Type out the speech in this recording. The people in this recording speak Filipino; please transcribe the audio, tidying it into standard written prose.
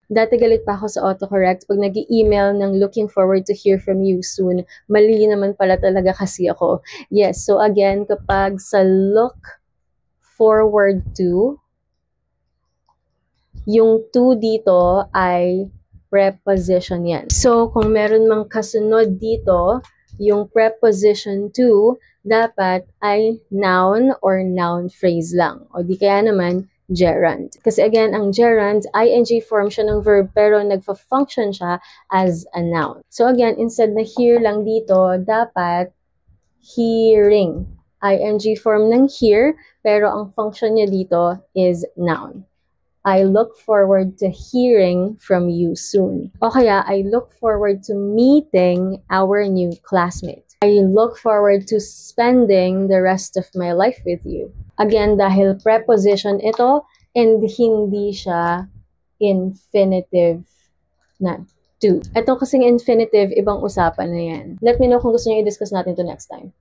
Dati galit pa ako sa autocorrect pag nag-email ng looking forward to hear from you soon. Mali naman pala talaga kasi ako. Yes, so again, kapag sa look forward to, yung to dito ay preposition yan. So, kung meron mang kasunod dito, yung preposition to, dapat ay noun or noun phrase lang. O di kaya naman, gerund. Kasi again, ang gerund, ing form siya ng verb pero nagfa-function siya as a noun. So again, instead na hear lang dito, dapat hearing. Ing form ng hear, pero ang function niya dito is noun. I look forward to hearing from you soon. O kaya, I look forward to meeting our new classmate. I look forward to spending the rest of my life with you. Again, dahil preposition ito, and hindi siya infinitive na to. Ito kasing infinitive, ibang usapan na yan. Let me know kung gusto niyo i-discuss natin to next time.